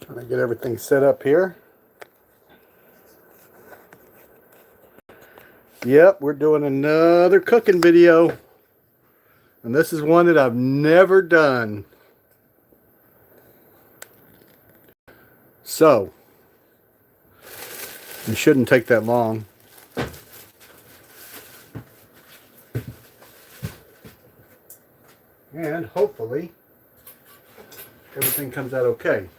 Trying to get everything set up here. Yep, we're doing another cooking video. And this is one that I've never done. So, it shouldn't take that long. And hopefully, everything comes out okay.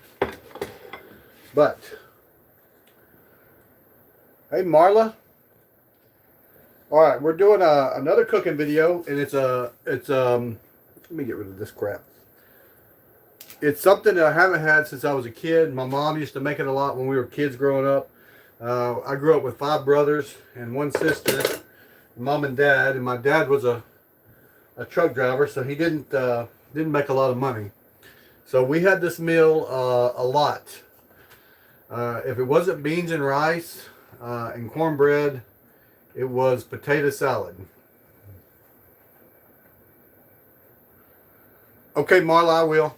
But, hey Marla. Alright, we're doing another cooking video, and let me get rid of this crap. It's something that I haven't had since I was a kid. My mom used to make it a lot when we were kids growing up. I grew up with 5 brothers and 1 sister, mom and dad, and my dad was a truck driver, so he didn't make a lot of money. So we had this meal a lot. If it wasn't beans and rice and cornbread, it was potato salad. Okay, Marla, I will.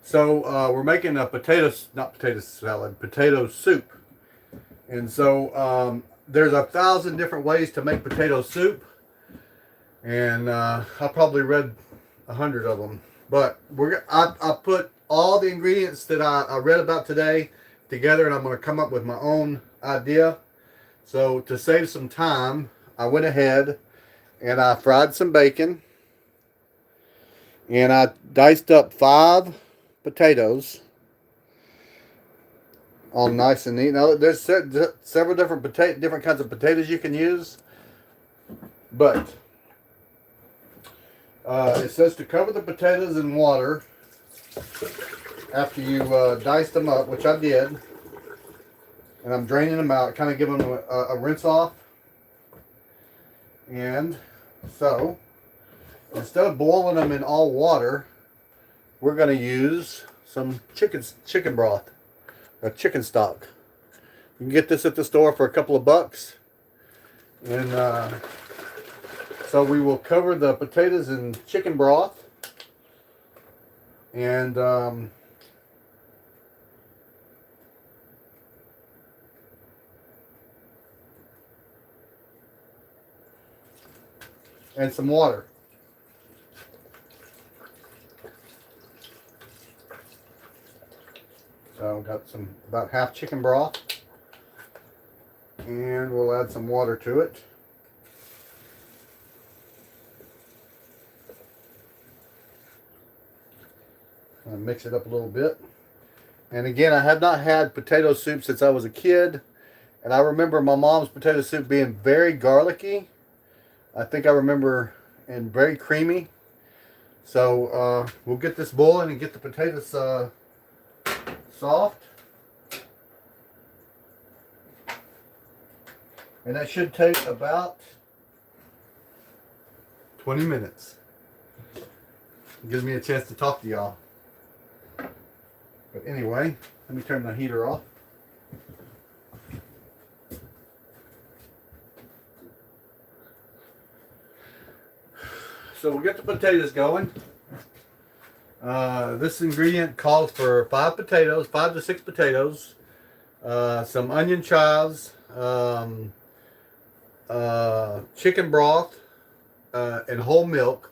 So we're making a potato soup. And so there's 1,000 different ways to make potato soup. And I probably read 100 of them. But I put all the ingredients that I read about today together, and I'm going to come up with my own idea. So to save some time, I went ahead and I fried some bacon. And I diced up 5 potatoes. All nice and neat. Now there's several different kinds of potatoes you can use. But it says to cover the potatoes in water after you dice them up, which I did. And I'm draining them out, kind of giving them a rinse off. And so, instead of boiling them in all water, we're going to use some chicken broth, or chicken stock. You can get this at the store for a couple of bucks. And so we will cover the potatoes in chicken broth. And some water. So got about half chicken broth, and we'll add some water to it. I'll mix it up a little bit. And again, I have not had potato soup since I was a kid, and I remember my mom's potato soup being very garlicky. I think I remember, and very creamy. So we'll get this boiling and get the potatoes soft. And that should take about 20 minutes. It gives me a chance to talk to y'all. But anyway, let me turn the heater off. So we'll get the potatoes going. This ingredient calls for 5 to 6 potatoes, some onion chives, chicken broth, and whole milk.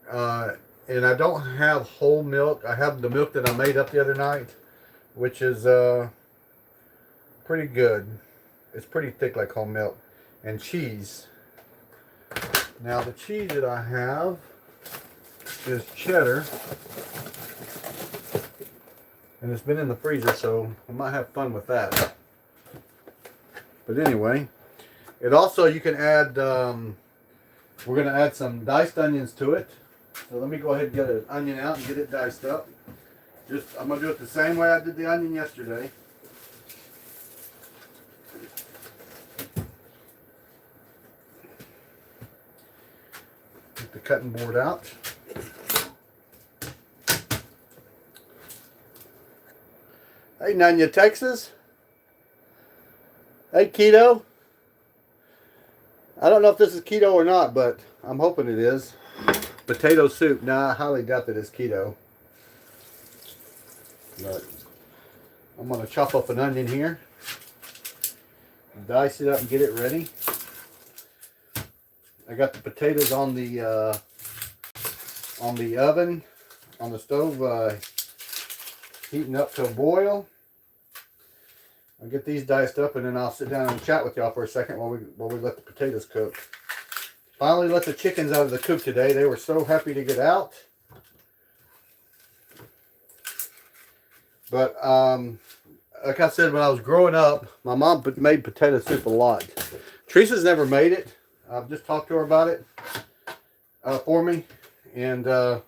And I don't have whole milk. I have the milk that I made up the other night, which is pretty good. It's pretty thick like whole milk. And cheese. Now the cheese that I have is cheddar, and it's been in the freezer, so I might have fun with that. But anyway, it also, you can add, we're going to add some diced onions to it. So let me go ahead and get an onion out and get it diced up. I'm going to do it the same way I did the onion yesterday. Get the cutting board out. Hey, Nanya, Texas. Hey, keto. I don't know if this is keto or not, but I'm hoping it is. Potato soup. Nah, I highly doubt that it's keto. But I'm going to chop up an onion here, dice it up and get it ready. I got the potatoes on the oven, on the stove, heating up to a boil. I'll get these diced up and then I'll sit down and chat with y'all for a second while we let the potatoes cook. Finally let the chickens out of the coop today. They were so happy to get out. But like I said, when I was growing up, my mom made potato soup a lot. Teresa's never made it. I've just talked to her about it for me, and I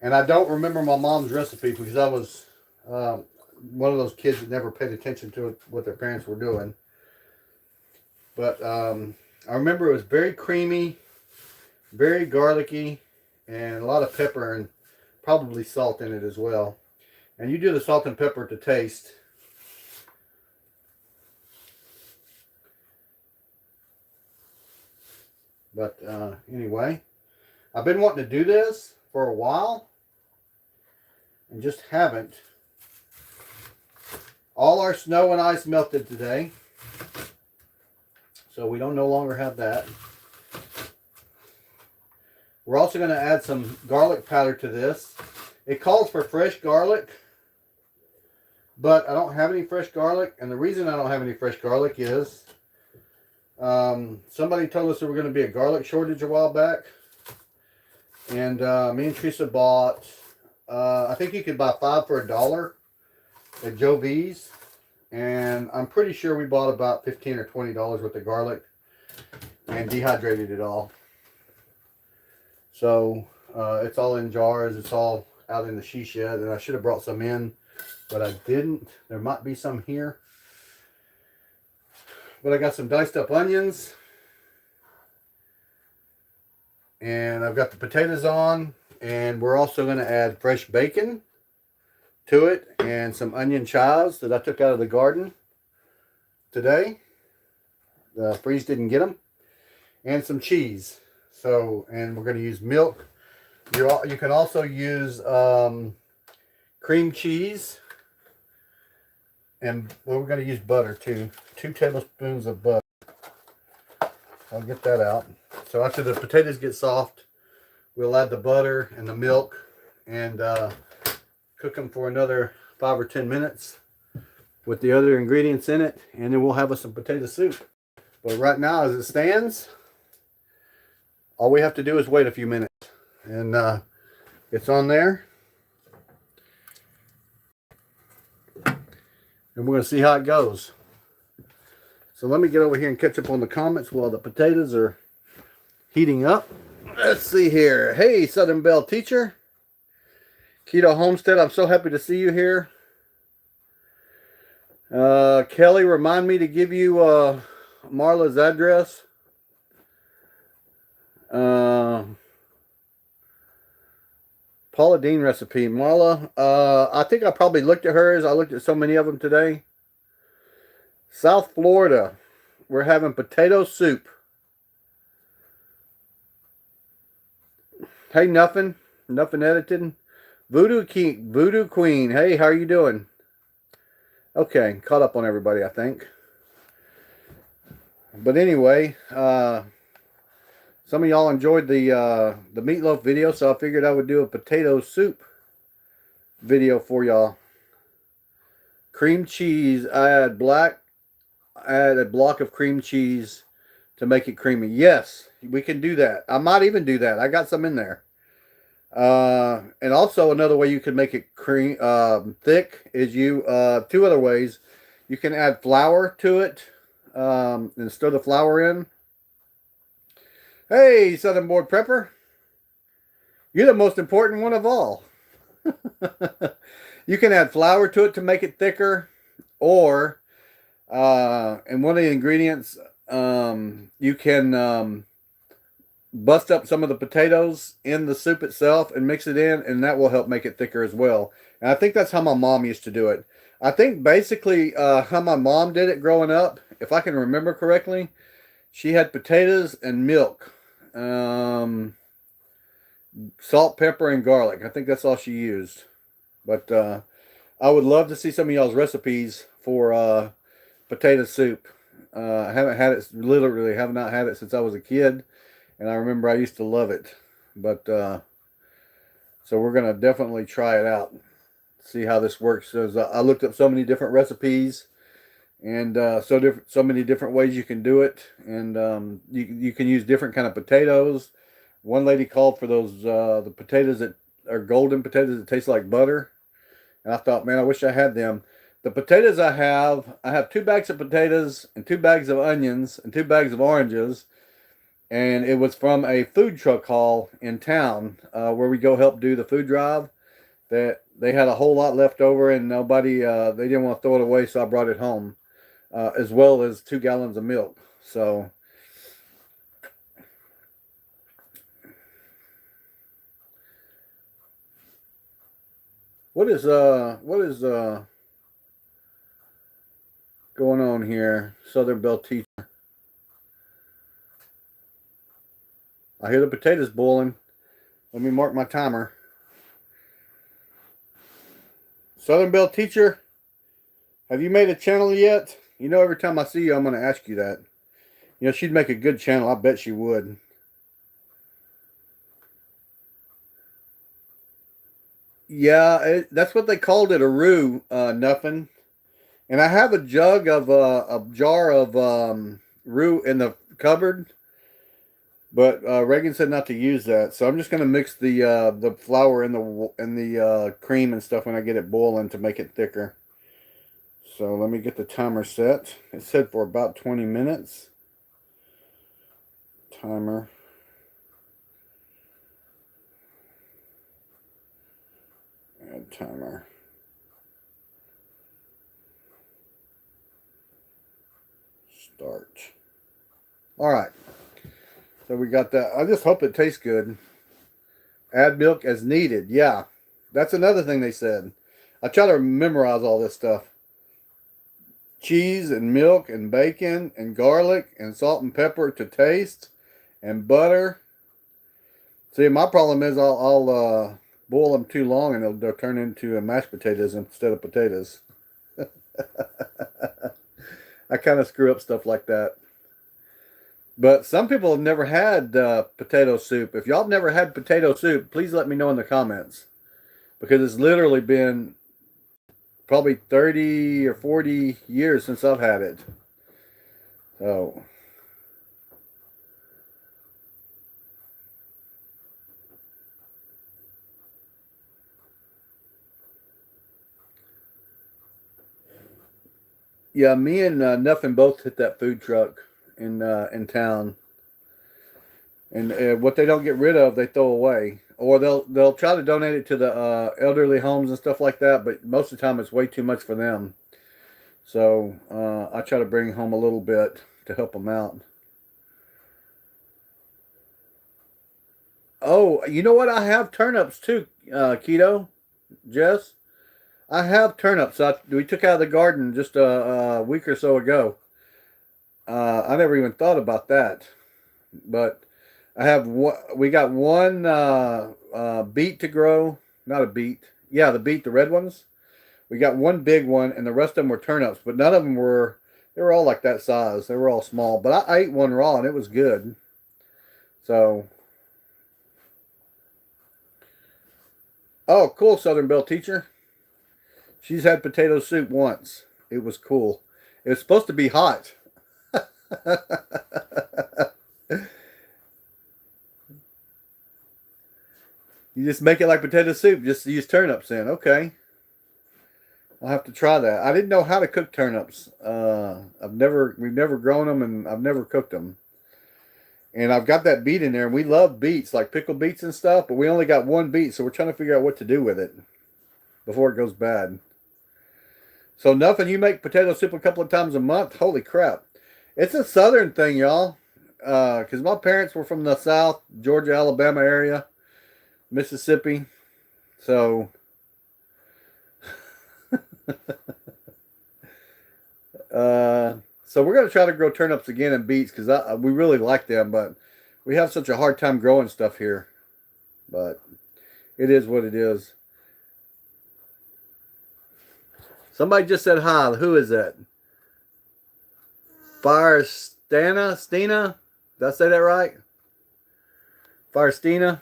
don't remember my mom's recipe because I was one of those kids that never paid attention to what their parents were doing. But I remember it was very creamy, very garlicky, and a lot of pepper and probably salt in it as well. And you do the salt and pepper to taste. But anyway, I've been wanting to do this for a while and just haven't. All our snow and ice melted today, so we don't no longer have that. We're also going to add some garlic powder to this. It calls for fresh garlic, but I don't have any fresh garlic, and the reason I don't have any fresh garlic is somebody told us there was going to be a garlic shortage a while back, and me and Teresa bought, I think you could buy 5 for $1 at Joe V's, and I'm pretty sure we bought about $15 or $20 worth of garlic and dehydrated it all. So it's all in jars. It's all out in the she shed, and I should have brought some in, but I didn't. There might be some here. But I got some diced up onions, and I've got the potatoes on, and we're also going to add fresh bacon to it and some onion chives that I took out of the garden today. The freeze didn't get them. And some cheese. So, and we're going to use milk. You can also use cream cheese. And well, we're going to use butter too. 2 tablespoons of butter. I'll get that out. So after the potatoes get soft, we'll add the butter and the milk and cook them for another 5 or 10 minutes with the other ingredients in it, and then we'll have us some potato soup. But right now, as it stands, all we have to do is wait a few minutes, and it's on there, and we're going to see how it goes. So let me get over here and catch up on the comments while the potatoes are heating up. Let's see here. Hey, Southern Belle teacher. Keto Homestead, I'm so happy to see you here. Kelly, remind me to give you Marla's address. Paula Dean recipe. Marla, I think I probably looked at hers. I looked at so many of them today. South Florida, we're having potato soup. Hey, nothing edited. Voodoo Queen. Hey, how are you doing? Okay, caught up on everybody, I think. But anyway, some of y'all enjoyed the meatloaf video, so I figured I would do a potato soup video for y'all. Cream cheese. I add a block of cream cheese to make it creamy. Yes, we can do that. I might even do that. I got some in there. And also another way you can make it cream thick is you 2 other ways. You can add flour to it and stir the flour in. Hey, Southern Board Prepper, you're the most important one of all. You can add flour to it to make it thicker, or and one of the ingredients, you can bust up some of the potatoes in the soup itself and mix it in, and that will help make it thicker as well. And I think that's how my mom used to do it. I think basically how my mom did it growing up, if I can remember correctly, she had potatoes and milk, salt, pepper, and garlic. I think that's all she used. But I would love to see some of y'all's recipes for potato soup. I haven't had it, literally have not had it since I was a kid, and I remember I used to love it. But so we're gonna definitely try it out, see how this works. So I looked up so many different recipes, and so many different ways you can do it, and you can use different kind of potatoes. One lady called for those the potatoes that are golden potatoes that taste like butter, and I thought, man, I wish I had them. The potatoes I have 2 bags of potatoes and 2 bags of onions and 2 bags of oranges, and it was from a food truck haul in town where we go help do the food drive. That they had a whole lot left over, and nobody they didn't want to throw it away, so I brought it home, as well as 2 gallons of milk. So what is going on here, Southern Belle Teacher? I hear the potatoes boiling. Let me mark my timer. Southern Belle Teacher, have you made a channel yet? You know, every time I see you, I'm going to ask you that. You know, she'd make a good channel. I bet she would. Yeah, that's what they called it, a roux, nothing. And I have a jar of roux in the cupboard, but Reagan said not to use that. So I'm just going to mix the flour in the cream and stuff when I get it boiling to make it thicker. So let me get the timer set. It said for about 20 minutes. Timer. Add timer. Start. All right. So we got that. I just hope it tastes good. Add milk as needed. Yeah. That's another thing they said. I try to memorize all this stuff. Cheese and milk and bacon and garlic and salt and pepper to taste and butter. See, my problem is I'll boil them too long and they'll turn into mashed potatoes instead of potatoes. I kind of screw up stuff like that. But some people have never had potato soup. If y'all have never had potato soup, please let me know in the comments. Because it's literally been probably 30 or 40 years since I've had it. So yeah, me and Nuffin both hit that food truck in town, and what they don't get rid of, they throw away, or they'll try to donate it to the elderly homes and stuff like that. But most of the time, it's way too much for them. So I try to bring home a little bit to help them out. Oh, you know what? I have turnips too, Keto, Jess. I have turnips. We took out of the garden just a week or so ago. I never even thought about that, but I have one. We got one beet to grow. Not a beet. Yeah, the beet, the red ones. We got one big one, and the rest of them were turnips, but none of them were. They were all like that size. They were all small, but I ate one raw, and it was good. So, oh, cool, Southern Belle Teacher. She's had potato soup once. It was cool. It was supposed to be hot. You just make it like potato soup. Just use turnips in. Okay. I'll have to try that. I didn't know how to cook turnips. We've never grown them, and I've never cooked them. And I've got that beet in there, and we love beets, like pickled beets and stuff, but we only got one beet, so we're trying to figure out what to do with it before it goes bad. So nothing, you make potato soup a couple of times a month? Holy crap. It's a southern thing, y'all. Because my parents were from the South, Georgia, Alabama area, Mississippi. So, so we're going to try to grow turnips again and beets because we really like them, but we have such a hard time growing stuff here. But it is what it is. Somebody just said hi. Who is that? Stina? Did I say that right? Stina.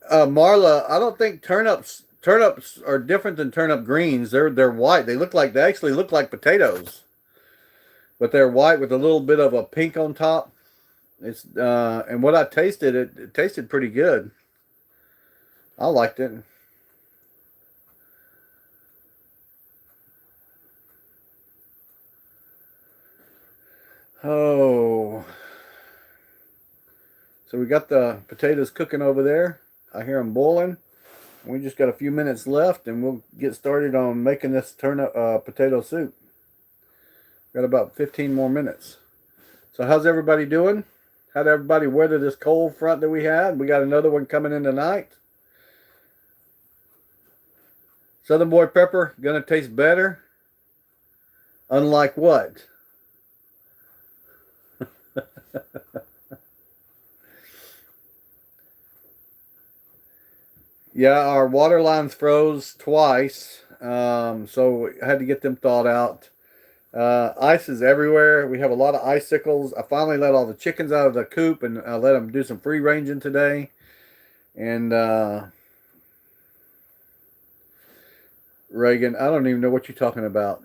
Marla, I don't think turnips are different than turnip greens. They're white. They actually look like potatoes, but they're white with a little bit of a pink on top. It's and what I tasted, it tasted pretty good. I liked it. Oh, so we got the potatoes cooking over there. I hear them boiling. We just got a few minutes left, and we'll get started on making this turnip potato soup. Got about 15 more minutes. So how's everybody doing? How'd everybody weather this cold front that we had? We got another one coming in tonight. Southern Boy Pepper, gonna taste better. Unlike what? Yeah, our water lines froze twice, so I had to get them thawed out. Ice is everywhere. We have a lot of icicles. I finally let all the chickens out of the coop and I let them do some free ranging today. And Reagan, I don't even know what you're talking about.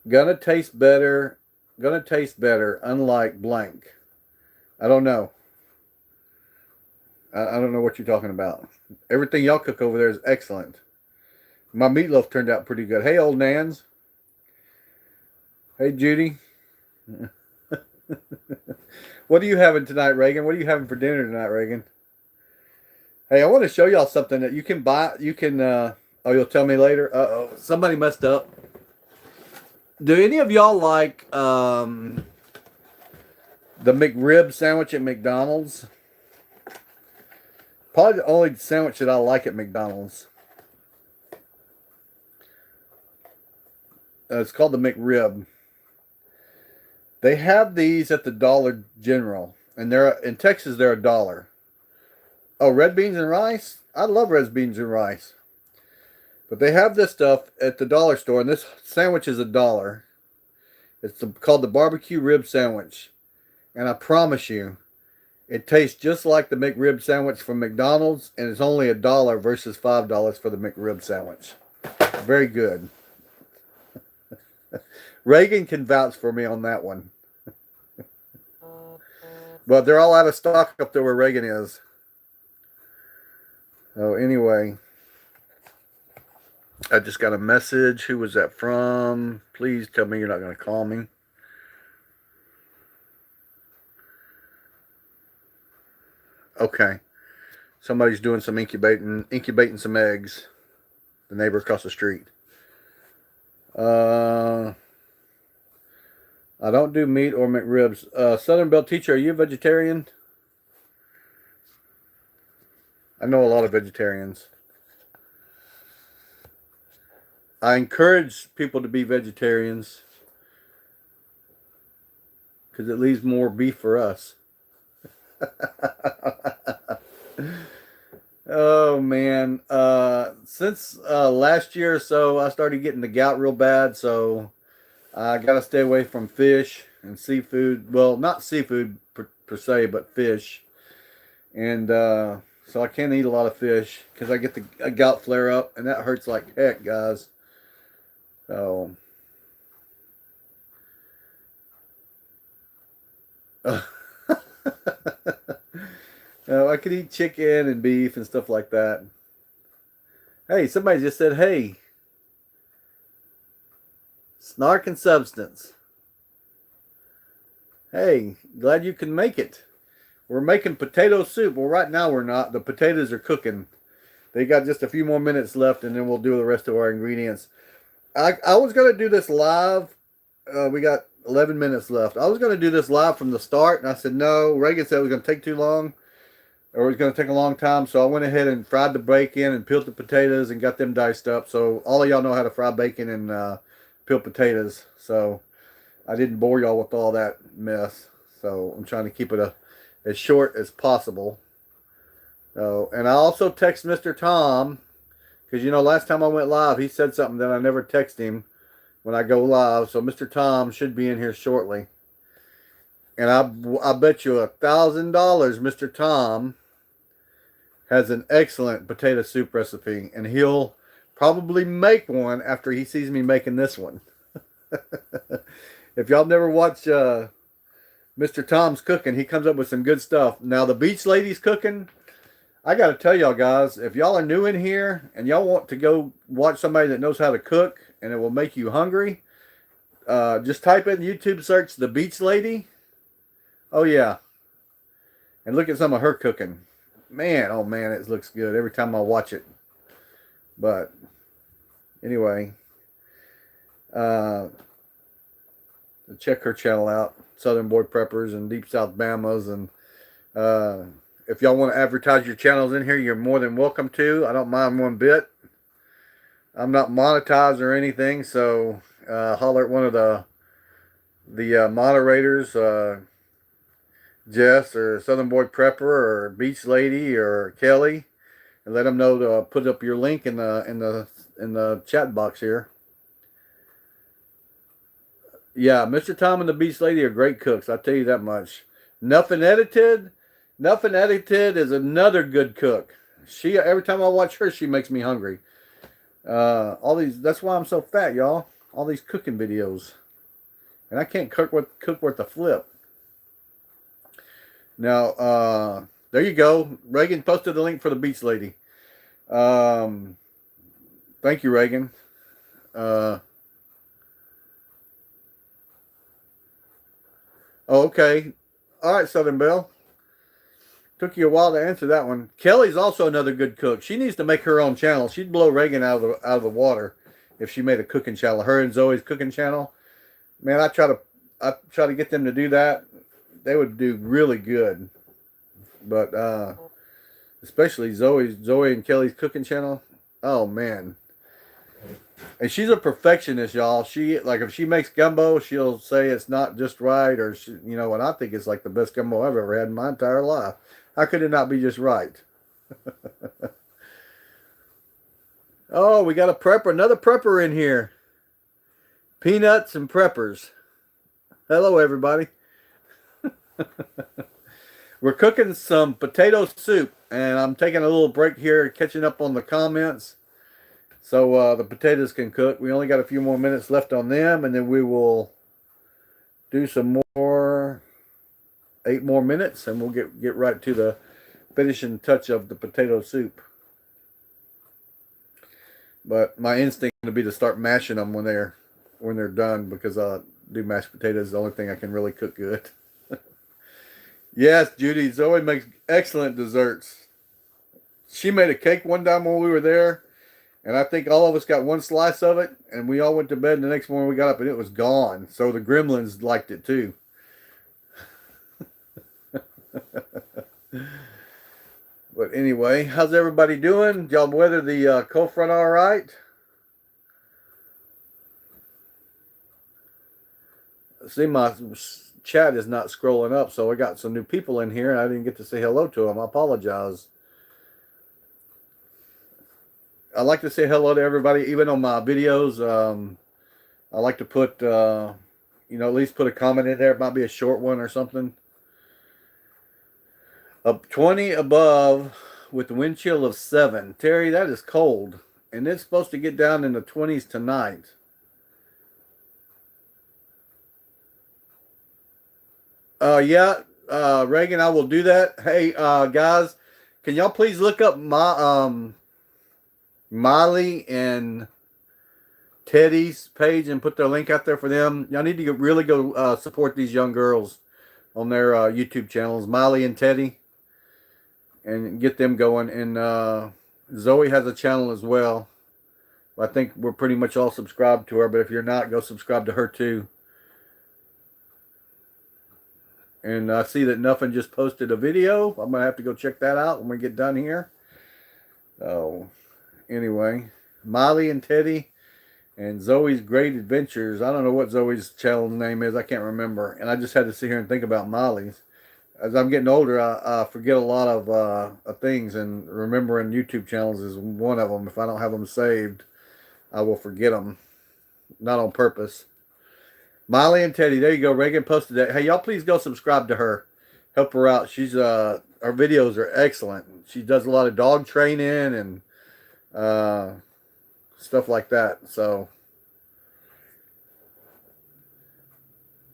Gonna taste better. Gonna taste better, unlike blank. I don't know. I don't know what you're talking about. Everything y'all cook over there is excellent. My meatloaf turned out pretty good. Hey, old Nans. Hey, Judy. What are you having tonight, Reagan? What are you having for dinner tonight, Reagan? Hey, I want to show y'all something that you can buy. You can, oh, you'll tell me later? Uh-oh, somebody messed up. Do any of y'all like the McRib sandwich at McDonald's? Probably the only sandwich that I like at McDonald's. It's called the Mcrib. They have these at the Dollar General, and they're in Texas. They're $1. Oh, red beans and rice. I love red beans and rice. But they have this stuff at the dollar store, and this sandwich is $1. It's called the barbecue rib sandwich, and I promise you, it tastes just like the McRib sandwich from McDonald's, and it's only $1 versus $5 for the McRib sandwich. Very good. Reagan can vouch for me on that one. But they're all out of stock up there where Reagan is. So anyway, I just got a message. Who was that from? Please tell me you're not going to call me. Okay. Somebody's doing some incubating some eggs. The neighbor across the street. I don't do meat or McRibs. Southern Belle Teacher, are you a vegetarian? I know a lot of vegetarians. I encourage people to be vegetarians because it leaves more beef for us. Oh man, since last year or so, I started getting the gout real bad, so I gotta stay away from fish and seafood. Well, not seafood per se, but fish. And so I can't eat a lot of fish because I get the gout flare up, and that hurts like heck, guys. So. I could eat chicken and beef and stuff like that. Hey, somebody just said, hey. Snark and Substance. Hey, glad you can make it. We're making potato soup. Well, right now we're not. The potatoes are cooking. They got just a few more minutes left, and then we'll do the rest of our ingredients. I was going to do this live. We got 11 minutes left. I was going to do this live from the start, and I said no. Reagan said it was going to take too long, or it was going to take a long time, so I went ahead and fried the bacon and peeled the potatoes and got them diced up. So all of y'all know how to fry bacon and peel potatoes. So I didn't bore y'all with all that mess. So I'm trying to keep it as short as possible. Oh, and I also text Mr. Tom, because you know last time I went live he said something that I never text him when I go live. So Mr. Tom should be in here shortly. And I bet you $1,000 Mr. Tom has an excellent potato soup recipe, and he'll probably make one after he sees me making this one. If y'all never watch Mr. Tom's cooking, he comes up with some good stuff. Now the Beach Lady's cooking, I got to tell y'all guys, if y'all are new in here and y'all want to go watch somebody that knows how to cook and it will make you hungry, just type in YouTube search the Beach Lady. Oh yeah, and look at some of her cooking. Man, oh man, it looks good every time I watch it. But anyway, check her channel out, Southern Boy Preppers and Deep South Bamas. And if y'all want to advertise your channels in here, you're more than welcome to. I don't mind one bit. I'm not monetized or anything, so holler at one of the moderators, Jess or Southern Boy Prepper or Beach Lady or Kelly, and let them know to put up your link in the chat box here. Yeah, Mr. Tom and the Beach Lady are great cooks. I tell you that much. Nothing Edited is another good cook. She, every time I watch her, she makes me hungry. That's why I'm so fat, y'all. All these cooking videos, and I can't cook worth a flip. Now, there you go. Reagan posted the link for the Beach Lady. Thank you, Reagan. Oh, okay. All right, Southern Belle. Took you a while to answer that one. Kelly's also another good cook. She needs to make her own channel. She'd blow Reagan out of the water if she made a cooking channel. Her and Zoe's cooking channel. Man, I try to get them to do that. They would do really good. But especially Zoe and Kelly's cooking channel. Oh man. And she's a perfectionist, y'all. She, like, if she makes gumbo, she'll say it's not just right, or she, you know, and I think it's like the best gumbo I've ever had in my entire life. How could it not be just right? Oh, we got another prepper in here. Peanuts and Preppers. Hello, everybody. We're cooking some potato soup, and I'm taking a little break here, catching up on the comments, so the potatoes can cook. We only got a few more minutes left on them, and then we will do some more, 8 more minutes, and we'll get right to the finishing touch of the potato soup. But my instinct would be to start mashing them when they're done, because do mashed potatoes, the only thing I can really cook good. Yes, Judy, Zoe makes excellent desserts. She made a cake one time when we were there, and I think all of us got one slice of it, and we all went to bed, and the next morning we got up and it was gone. So the gremlins liked it too. But anyway, how's everybody doing? Did y'all weather the cold front all right? See, my chat is not scrolling up, so I got some new people in here and I didn't get to say hello to them. I apologize. I like to say hello to everybody, even on my videos. I like to put, at least put a comment in there. It might be a short one or something. Up 20 above with the wind chill of 7. Terry, that is cold, and it's supposed to get down in the 20s tonight. Reagan, I will do that. Hey, guys, can y'all please look up my Miley and Teddy's page and put their link out there for them? Y'all need to really go support these young girls on their YouTube channels, Miley and Teddy, and get them going. And Zoe has a channel as well. I think we're pretty much all subscribed to her, but if you're not, go subscribe to her too. And I see that Nuffin just posted a video. I'm going to have to go check that out when we get done here. So, anyway, Miley and Teddy and Zoe's Great Adventures. I don't know what Zoe's channel name is. I can't remember. And I just had to sit here and think about Miley's. as I'm getting older, I forget a lot of things, and remembering YouTube channels is one of them. If I don't have them saved, I will forget them. Not on purpose. Miley and Teddy, there you go. Reagan posted that. Hey, y'all, please go subscribe to her. Help her out. She's her videos are excellent. She does a lot of dog training and stuff like that. So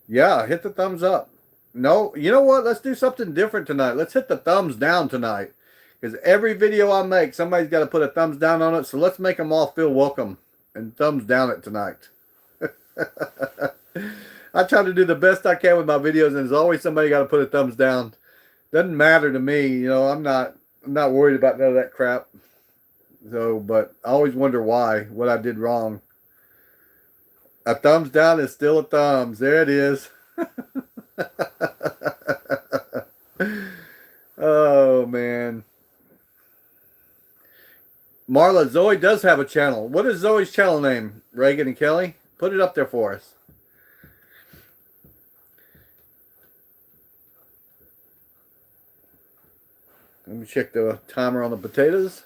yeah, hit the thumbs up. No, you know what? Let's do something different tonight. Let's hit the thumbs down tonight. Because every video I make, somebody's got to put a thumbs down on it. So let's make them all feel welcome and thumbs down it tonight. I try to do the best I can with my videos, and there's always somebody got to put a thumbs down. Doesn't matter to me, you know. I'm not worried about none of that crap. So, but I always wonder why, what I did wrong. A thumbs down is still a thumbs. There it is. Oh man. Marla, Zoe does have a channel. What is Zoe's channel name? Reagan and Kelly? Put it up there for us. Let me check the timer on the potatoes.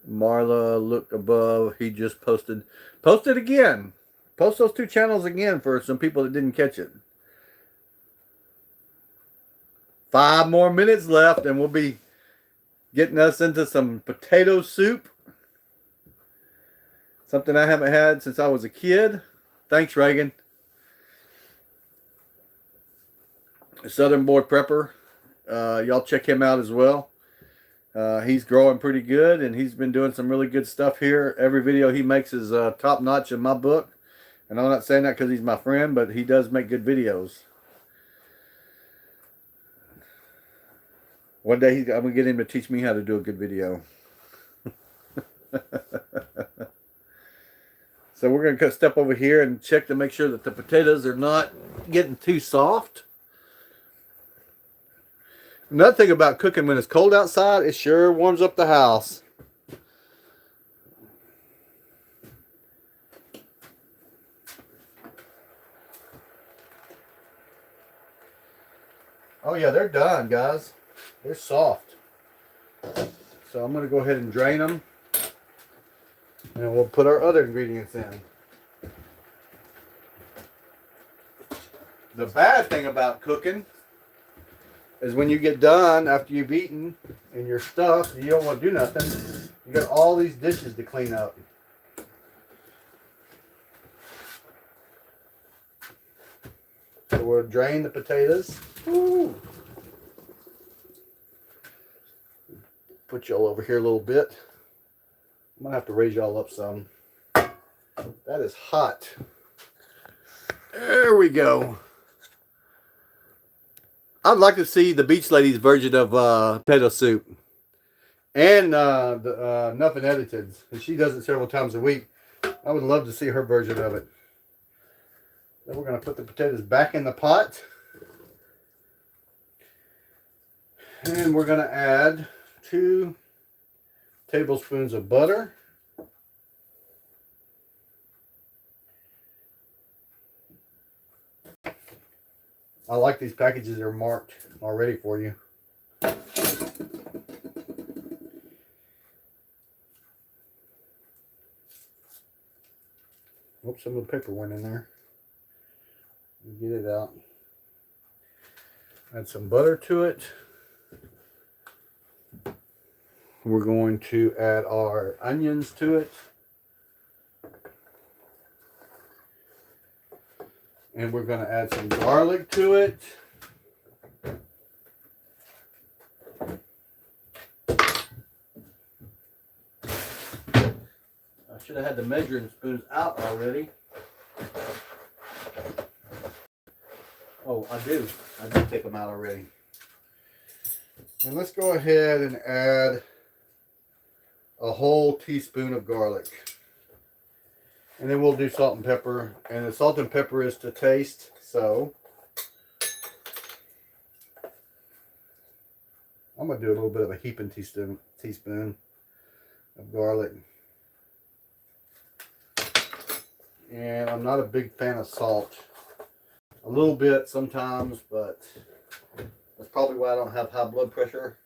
Marla, look above. He just posted. Post it again. Post those two channels again for some people that didn't catch it. 5 more minutes left, and we'll be getting us into some potato soup. Something I haven't had since I was a kid. Thanks, Reagan. Southern Boy Prepper. Y'all check him out as well. He's growing pretty good, and he's been doing some really good stuff here. Every video he makes is top notch in my book. And I'm not saying that because he's my friend, but he does make good videos. One day I'm going to get him to teach me how to do a good video. So we're going to step over here and check to make sure that the potatoes are not getting too soft. Another thing about cooking when it's cold outside, it sure warms up the house. Oh yeah, they're done, guys. They're soft. So I'm going to go ahead and drain them. And we'll put our other ingredients in. The bad thing about cooking is when you get done after you've eaten and you're stuffed and you don't want to do nothing, you got all these dishes to clean up. So we'll drain the potatoes. Woo. Put y'all over here a little bit. I'm going to have to raise y'all up some. That is hot. There we go. I'd like to see the Beach Lady's version of potato soup. And Nothing Edited. And she does it several times a week. I would love to see her version of it. Then we're going to put the potatoes back in the pot. And we're going to add 2 tablespoons of butter. I like these packages that are marked already for you. Oops, some of the paper went in there. Get it out. Add some butter to it. We're going to add our onions to it. And we're going to add some garlic to it. I should have had the measuring spoons out already. Oh, I do. I did take them out already. And let's go ahead and add a whole teaspoon of garlic. And then we'll do salt and pepper. And the salt and pepper is to taste. So I'm going to do a little bit of a heaping teaspoon of garlic. And I'm not a big fan of salt. A little bit sometimes, but that's probably why I don't have high blood pressure,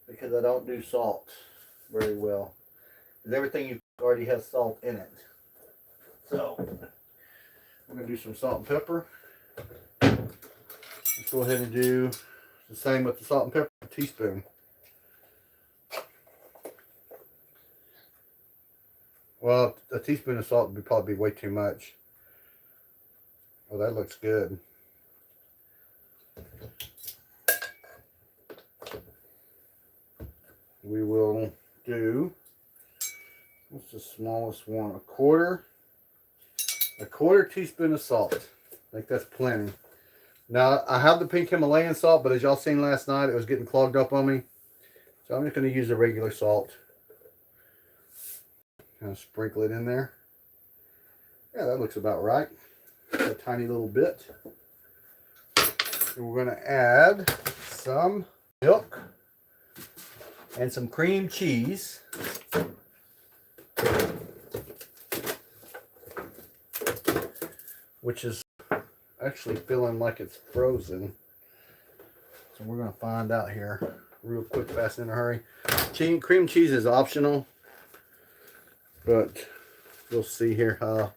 because I don't do salt very well. Because everything already has salt in it. So, I'm going to do some salt and pepper. Let's go ahead and do the same with the salt and pepper, a teaspoon. Well, a teaspoon of salt would probably be way too much. Oh, that looks good. We will do, what's the smallest one? A quarter teaspoon of salt. I think that's plenty. Now, I have the pink Himalayan salt, but as y'all seen last night, it was getting clogged up on me. So I'm just going to use the regular salt. Kind of sprinkle it in there. Yeah, that looks about right. A tiny little bit. And we're going to add some milk and some cream cheese. Which is actually feeling like it's frozen. So we're going to find out here real quick, fast, in a hurry. Cream cheese is optional, but we'll see here how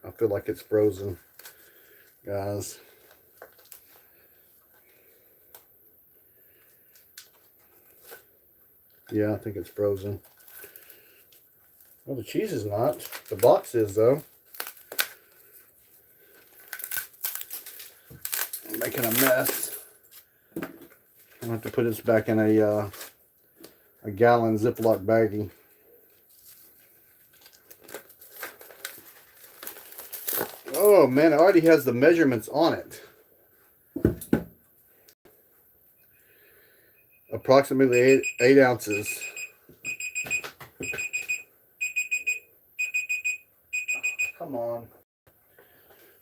I feel like it's frozen, guys. Yeah, I think it's frozen. Well, the cheese is not. The box is, though. I'm making a mess. I'm going to have to put this back in a gallon Ziploc baggie. Oh, man, it already has the measurements on it. Approximately 8 ounces. Come on.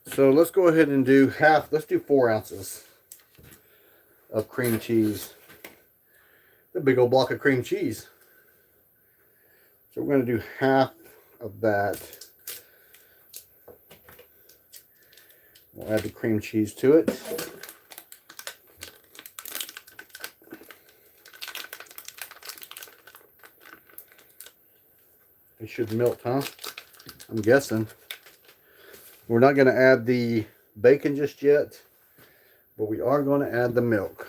So let's go ahead and do let's do 4 ounces of cream cheese. A big old block of cream cheese. So we're going to do half of that. We'll add the cream cheese to it. It should melt, huh? I'm guessing. We're not going to add the bacon just yet, but we are going to add the milk.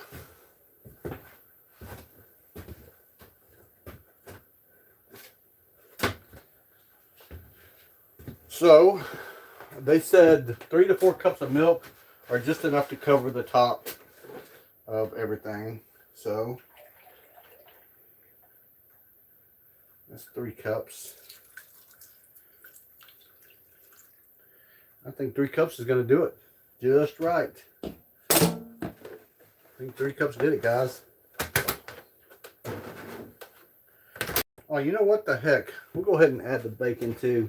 So, they said 3 to 4 cups of milk are just enough to cover the top of everything. So, that's 3 cups. I think 3 cups is going to do it just right. I think 3 cups did it, guys. Oh, you know what the heck? We'll go ahead and add the bacon too.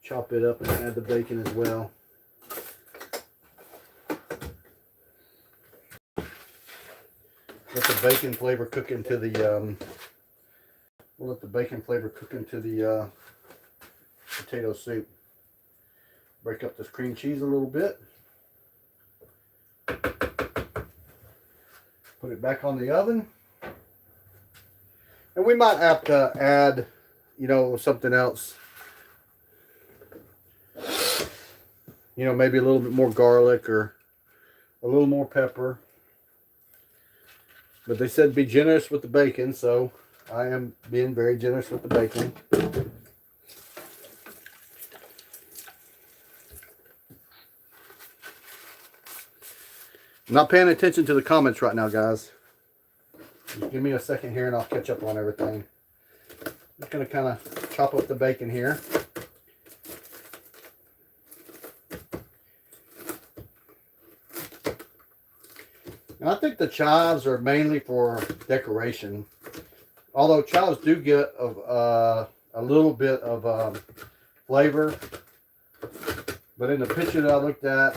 Chop it up and add the bacon as well. Let the bacon flavor cook into the we'll let the bacon flavor cook into the potato soup. Break up this cream cheese a little bit. Put it back on the oven. And we might have to add, you know, something else. You know, maybe a little bit more garlic or a little more pepper. But they said be generous with the bacon, so I am being very generous with the bacon. I'm not paying attention to the comments right now, guys. Just give me a second here and I'll catch up on everything. I'm just going to kind of chop up the bacon here. And I think the chives are mainly for decoration. Although chives do get a little bit of flavor. But in the picture that I looked at,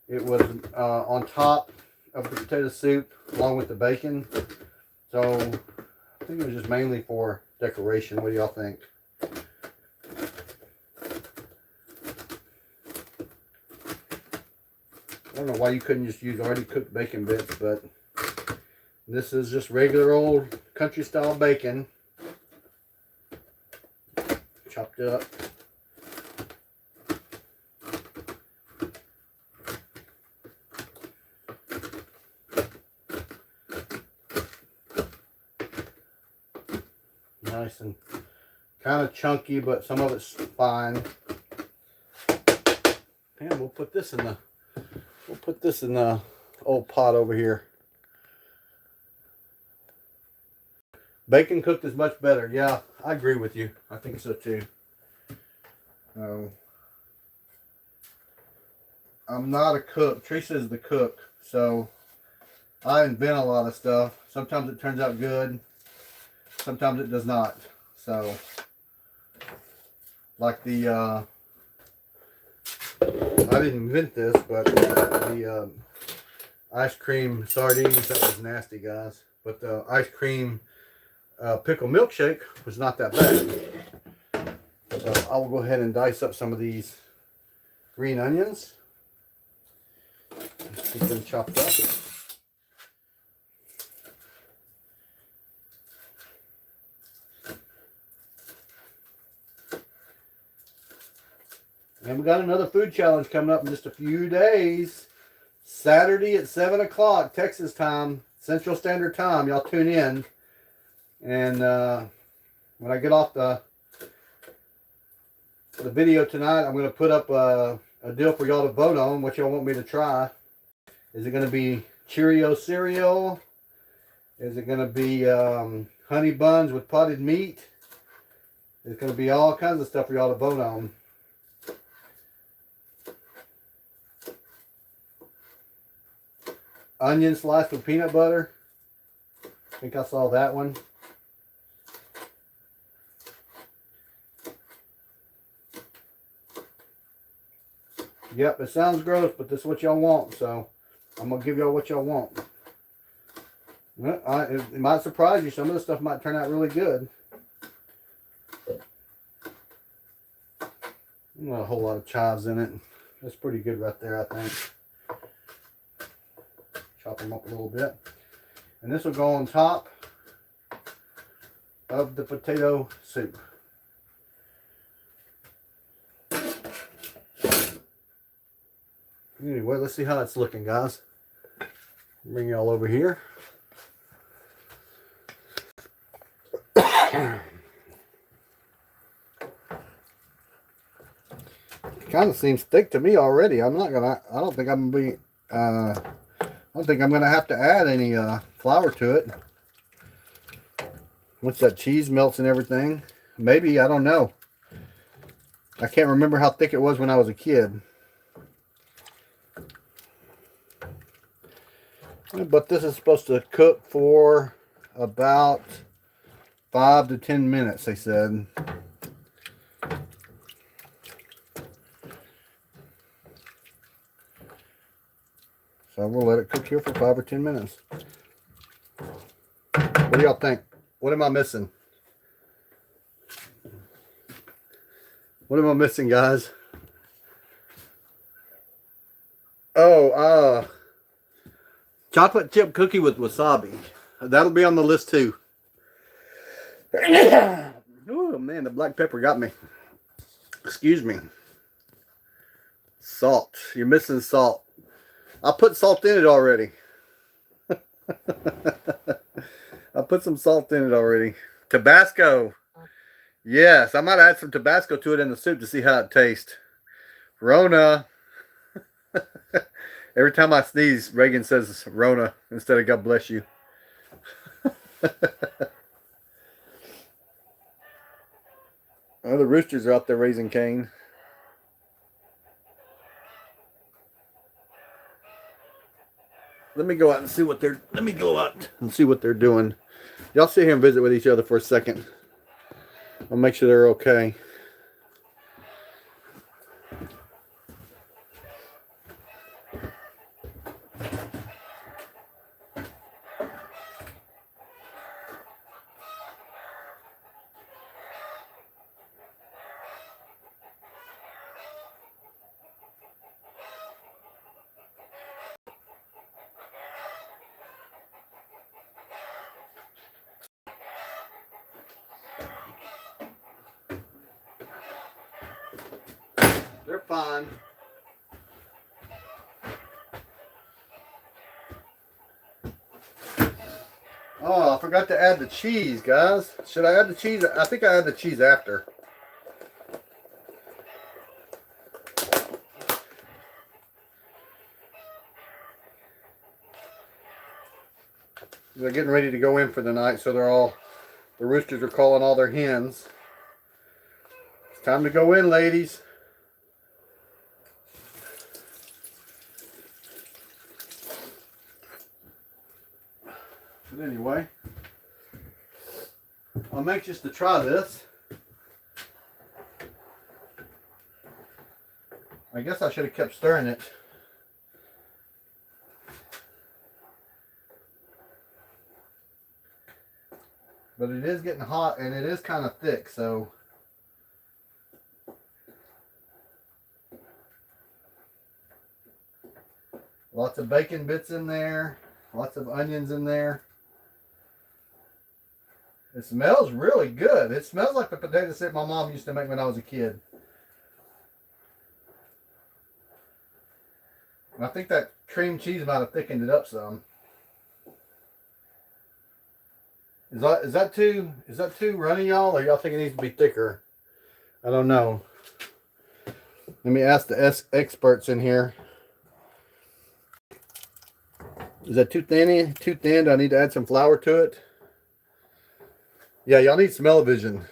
it was on top of the potato soup along with the bacon. So I think it was just mainly for decoration. What do y'all think? I don't know why you couldn't just use already cooked bacon bits, but this is just regular old country style bacon. Chopped up. Nice and kind of chunky, but some of it's fine. And we'll put this in the old pot over here. Bacon cooked is much better. Yeah, I agree with you. I think so too. I'm not a cook. Teresa is the cook, so I invent a lot of stuff. Sometimes it turns out good. Sometimes it does not. So, like the, I didn't invent this, but the ice cream sardines, that was nasty, guys. But the ice cream pickle milkshake was not that bad. So I will go ahead and dice up some of these green onions. Keep them chopped up. And we got another food challenge coming up in just a few days. Saturday at 7 o'clock, Texas time, Central Standard Time. Y'all tune in. And when I get off the video tonight, I'm going to put up a deal for y'all to vote on, what y'all want me to try. Is it going to be Cheerio cereal? Is it going to be honey buns with potted meat? It's going to be all kinds of stuff for y'all to vote on. Onion sliced with peanut butter. I think I saw that one. Yep, it sounds gross, but this is what y'all want, so I'm going to give y'all what y'all want. Well, it might surprise you. Some of the stuff might turn out really good. Not a whole lot of chives in it. That's pretty good right there, I think. Chop them up a little bit. And this will go on top of the potato soup. Anyway, let's see how it's looking, guys. Bring y'all over here. Kind of seems thick to me already. I don't think I'm gonna be I don't think I'm gonna have to add any flour to it. Once that cheese melts and everything, maybe, I don't know. I can't remember how thick it was when I was a kid. But this is supposed to cook for about 5 to 10 minutes, they said. So we'll let it cook here for 5 or 10 minutes. What do y'all think? What am I missing? What am I missing, guys? Oh, chocolate chip cookie with wasabi. That'll be on the list too. Oh man, the black pepper got me. Excuse me. Salt. You're missing salt. I put salt in it already. I put some salt in it already. Tabasco. Yes, I might add some Tabasco to it in the soup to see how it tastes. Rona. Every time I sneeze, Reagan says Rona instead of God bless you. Oh, the roosters are out there raising Cain. Let me go out and see what they're. Let me go out and see what they're doing. Y'all sit here and visit with each other for a second. I'll make sure they're okay. find. Oh, I forgot to add the cheese, guys. Should I add the cheese? I think I add the cheese after. They're getting ready to go in for the night, so the roosters are calling all their hens. It's time to go in, ladies. But anyway, I'm anxious to try this. I guess I should have kept stirring it. But it is getting hot and it is kind of thick, so lots of bacon bits in there, lots of onions in there. It smells really good. It smells like the potato chip my mom used to make when I was a kid. I think that cream cheese might have thickened it up some. Is that too runny, y'all, or y'all think it needs to be thicker? I don't know. Let me ask the experts in here. Is that too thin? Too thin? Do I need to add some flour to it? Yeah, y'all need smell-o-vision.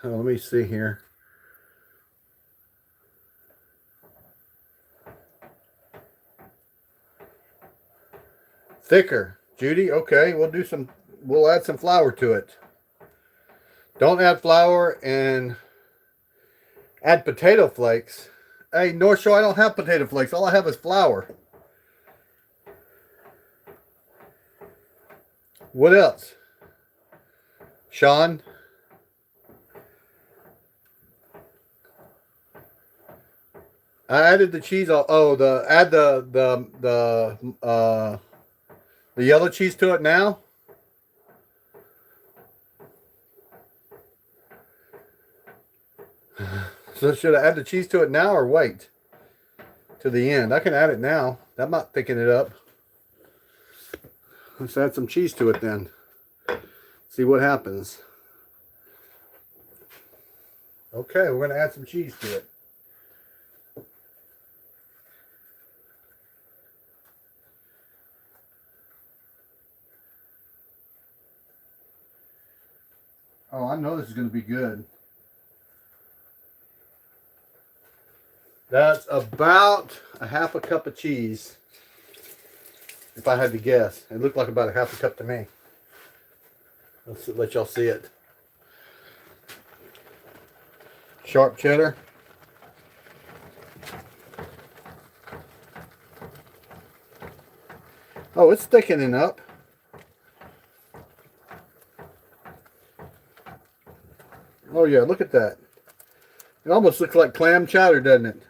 Oh, let me see here. Thicker, Judy. Okay, we'll add some flour to it. Don't add flour and add potato flakes. Hey, North Shore, I don't have potato flakes. All I have is flour. What else? Sean? I added the cheese. Oh, add the yellow cheese to it now. So should I add the cheese to it now or wait to the end? I can add it now. That might thicken it up. Let's add some cheese to it then. See what happens. Okay, we're going to add some cheese to it. Oh, I know this is going to be good. That's about a half a cup of cheese. If I had to guess. It looked like about a half a cup to me. Let's let y'all see it. Sharp cheddar. Oh, it's thickening up. Oh yeah, look at that. It almost looks like clam chowder, doesn't it?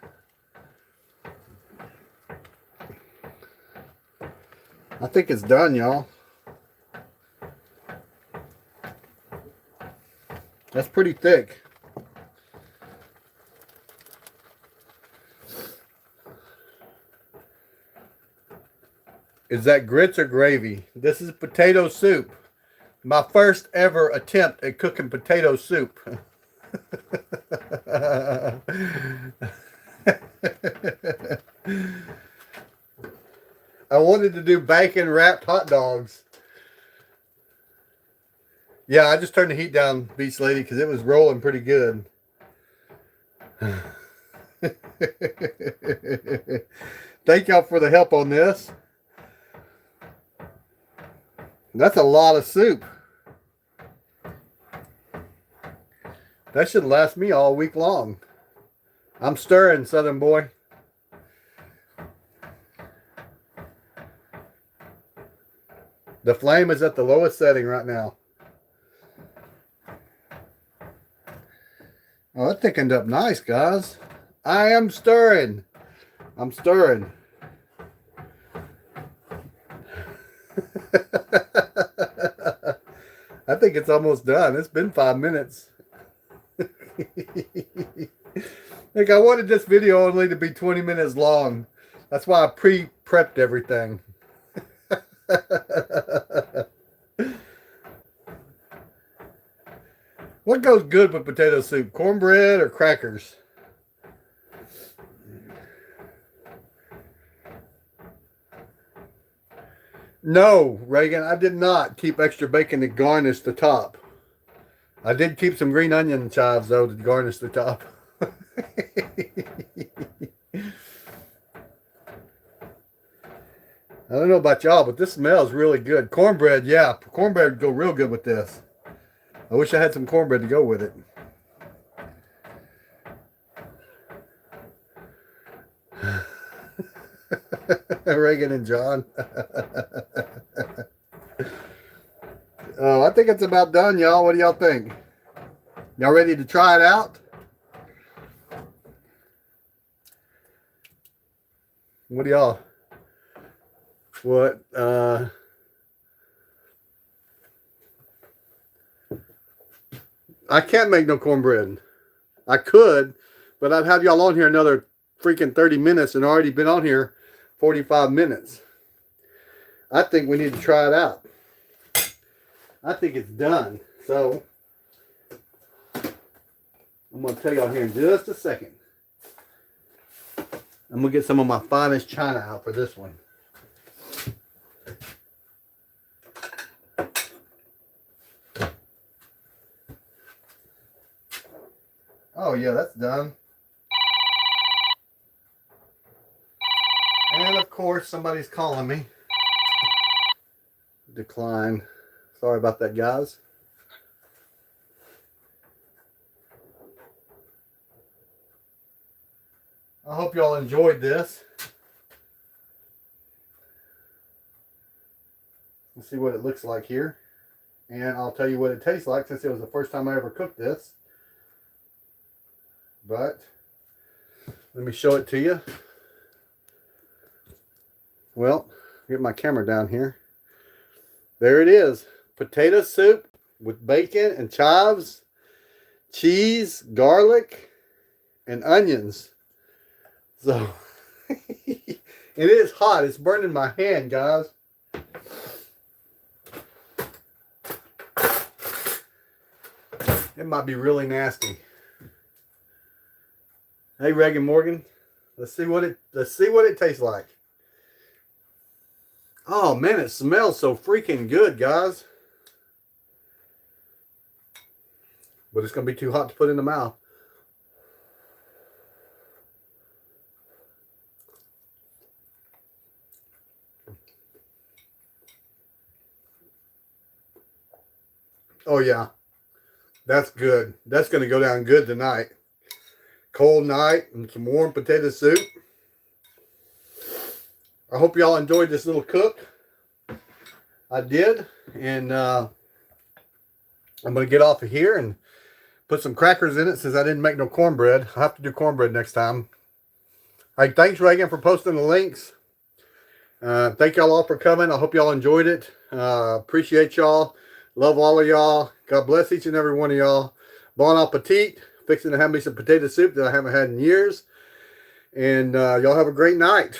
I think it's done, y'all. That's pretty thick. Is that grits or gravy? This is potato soup. My first ever attempt at cooking potato soup. I wanted to do bacon wrapped hot dogs. Yeah, I just turned the heat down, Beach Lady, because it was rolling pretty good. Thank y'all for the help on this. That's a lot of soup. That should last me all week long. I'm stirring, Southern boy. The flame is at the lowest setting right now. Oh, that thickened up nice, guys. I am stirring. I'm stirring. I think think it's almost done. It's been 5 minutes. Like, I wanted this video only to be 20 minutes long. That's why I pre-prepped everything. What goes good with potato soup? Cornbread or crackers? No, Reagan, I did not keep extra bacon to garnish the top. I did keep some green onion chives, though, to garnish the top. I don't know about y'all, but this smells really good. Cornbread, yeah. Cornbread would go real good with this. I wish I had some cornbread to go with it. Reagan and John. Oh, I think it's about done, y'all. What do y'all think? Y'all ready to try it out? What do y'all? What? I can't make no cornbread. I could, but I'd have y'all on here another freaking 30 minutes and already been on here 45 minutes. I think we need to try it out. I think it's done. So, I'm going to tell y'all here in just a second. I'm going to get some of my finest china out for this one. Oh yeah, that's done. And of course, somebody's calling me. Decline. Sorry about that, guys. I hope y'all enjoyed this. Let's see what it looks like here. And I'll tell you what it tastes like, since it was the first time I ever cooked this. But let me show it to you. Well, get my camera down here. There it is. Potato soup with bacon and chives, cheese, garlic, and onions. So, it is hot. It's burning my hand, guys. It might be really nasty. Hey, Reagan Morgan, let's see what it tastes like. Oh man, it smells so freaking good, guys. But it's gonna be too hot to put in the mouth. Oh yeah, that's good. That's gonna go down good tonight. Cold night and some warm potato soup. I hope y'all enjoyed this little cook. I did. And I'm going to get off of here and put some crackers in it, since I didn't make no cornbread. I'll have to do cornbread next time. Hey, thanks, Reagan, for posting the links. Thank y'all all for coming. I hope y'all enjoyed it. Appreciate y'all. Love all of y'all. God bless each and every one of y'all. Bon appetit. Fixing to have me some potato soup that I haven't had in years. And y'all have a great night.